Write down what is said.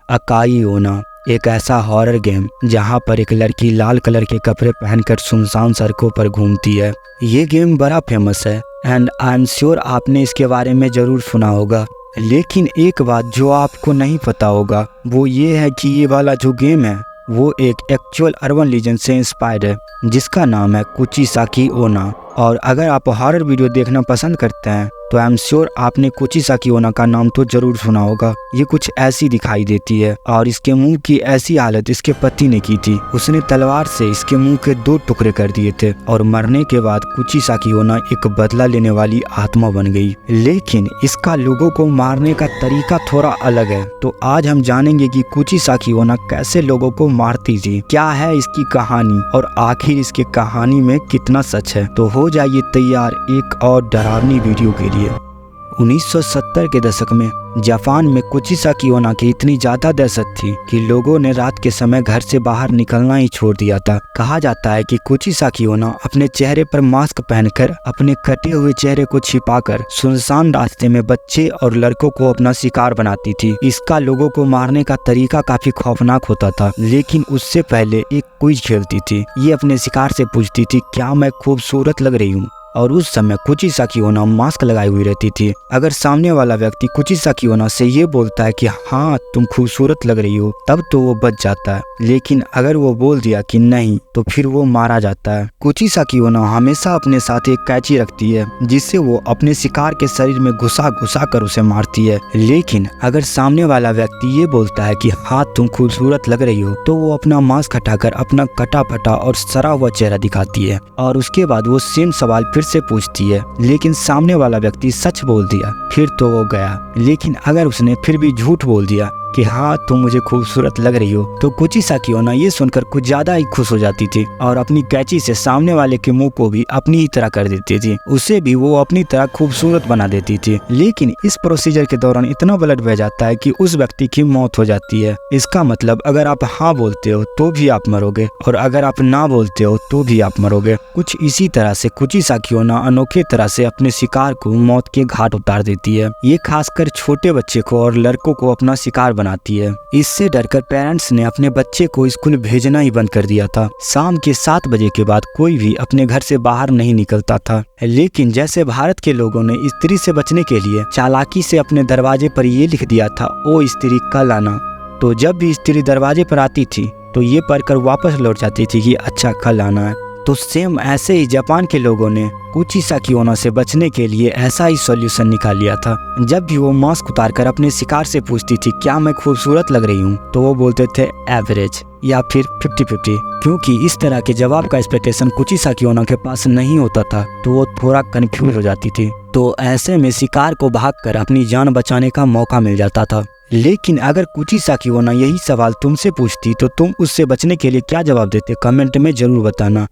Acai ओना एक ऐसा हॉरर गेम जहां पर एक लड़की लाल कलर के कपड़े पहनकर सुनसान सड़कों पर घूमती है। ये गेम बड़ा फेमस है एंड आई एम श्योर आपने इसके बारे में ज़रूर सुना होगा। लेकिन एक बात जो आपको नहीं पता होगा वो ये है कि ये वाला जो गेम है वो एक एक्चुअल अर्बन लीजेंड से इंस्पायर्ड है जिसका नाम है कुचिसाकी ओना। और अगर आप हॉरर वीडियो देखना पसंद करते हैं तो आई एम श्योर आपने कुचिसाकी ओना का नाम तो जरूर सुना होगा। ये कुछ ऐसी दिखाई देती है और इसके मुंह की ऐसी हालत इसके पति ने की थी। उसने तलवार से इसके मुंह के 2 टुकड़े कर दिए थे और मरने के बाद कुचिसाकी ओना एक बदला लेने वाली आत्मा बन गई। लेकिन इसका लोगों को मारने का तरीका थोड़ा अलग है। तो आज हम जानेंगे कि कुचिसाकी ओना कैसे लोगों को मारती थी, क्या है इसकी कहानी और आखिर इसके कहानी में कितना सच है। तो हो जाइए तैयार एक और डरावनी वीडियो के लिए। 1970 के दशक में जापान में कुचिसाकी ओना की इतनी ज्यादा दहशत थी कि लोगों ने रात के समय घर से बाहर निकलना ही छोड़ दिया था। कहा जाता है कि कुचिसाकी ओना अपने चेहरे पर मास्क पहनकर अपने कटे हुए चेहरे को छिपाकर सुनसान रास्ते में बच्चे और लड़कों को अपना शिकार बनाती थी। इसका लोगों को मारने का तरीका काफी खौफनाक होता था, लेकिन उससे पहले एक क्विज खेलती थी। ये अपने शिकार से पूछती थी क्या मैं खूबसूरत लग रही हूँ, और उस समय कुचिसाकी ओना मास्क लगाई हुई रहती थी। अगर सामने वाला व्यक्ति कुचिसाकी ओना से ये बोलता है कि हाँ तुम खूबसूरत लग रही हो तब तो वो बच जाता है, लेकिन अगर वो बोल दिया कि नहीं तो फिर वो मारा जाता है। कुचिसाकी ओना हमेशा अपने साथ एक कैंची रखती है जिससे वो अपने शिकार के शरीर में घुसा घुसा कर उसे मारती है। लेकिन अगर सामने वाला व्यक्ति ये बोलता है कि हाँ तुम खूबसूरत लग रही हो तो वो अपना मास्क हटाकर अपना कटा फटा और सड़ा हुआ चेहरा दिखाती है और उसके बाद वो सेम सवाल फिर से पूछती है। लेकिन सामने वाला व्यक्ति सच बोल दिया फिर तो वो गया, लेकिन अगर उसने फिर भी झूठ बोल दिया कि हाँ तुम मुझे खूबसूरत लग रही हो तो कुचिसाकी ओना ये सुनकर कुछ ज्यादा ही खुश हो जाती थी और अपनी कैंची से सामने वाले के मुंह को भी अपनी ही तरह कर देती थी, उसे भी वो अपनी तरह खूबसूरत बना देती थी। लेकिन इस प्रोसीजर के दौरान इतना ब्लड बह जाता है कि उस व्यक्ति की मौत हो जाती है। इसका मतलब अगर आप हाँ बोलते हो तो भी आप मरोगे और अगर आप ना बोलते हो तो भी आप मरोगे। कुछ इसी तरह से कुचिसाकी ओना अनोखे तरह से अपने शिकार को मौत के घाट उतार देती है। ये खासकर छोटे बच्चे को और लड़कों को अपना शिकार बनाती है। इससे डरकर पेरेंट्स ने अपने बच्चे को स्कूल भेजना ही बंद कर दिया था। शाम के 7 बजे के बाद कोई भी अपने घर से बाहर नहीं निकलता था। लेकिन जैसे भारत के लोगों ने स्त्री से बचने के लिए चालाकी से अपने दरवाजे पर ये लिख दिया था ओ स्त्री कल आना, तो जब भी स्त्री दरवाजे पर आती थी तो ये पढ़कर वापस लौट जाती थी कि अच्छा कल आना है। तो सेम ऐसे ही जापान के लोगों ने कुचिसाकी ओना से बचने के लिए ऐसा ही सॉल्यूशन निकाल लिया था। जब भी वो मास्क उतारकर अपने शिकार से पूछती थी क्या मैं खूबसूरत लग रही हूँ तो वो बोलते थे एवरेज या फिर 50-50, क्योंकि इस तरह के जवाब का एक्सपेक्टेशन कुचिसाकी ओना के पास नहीं होता था तो वो थोड़ा कंफ्यूज हो जाती थी। तो ऐसे में शिकार को भागकर अपनी जान बचाने का मौका मिल जाता था। लेकिन अगर कुचिसाकी ओना यही सवाल तुमसे पूछती तो तुम उससे बचने के लिए क्या जवाब देते, कमेंट में जरूर बताना।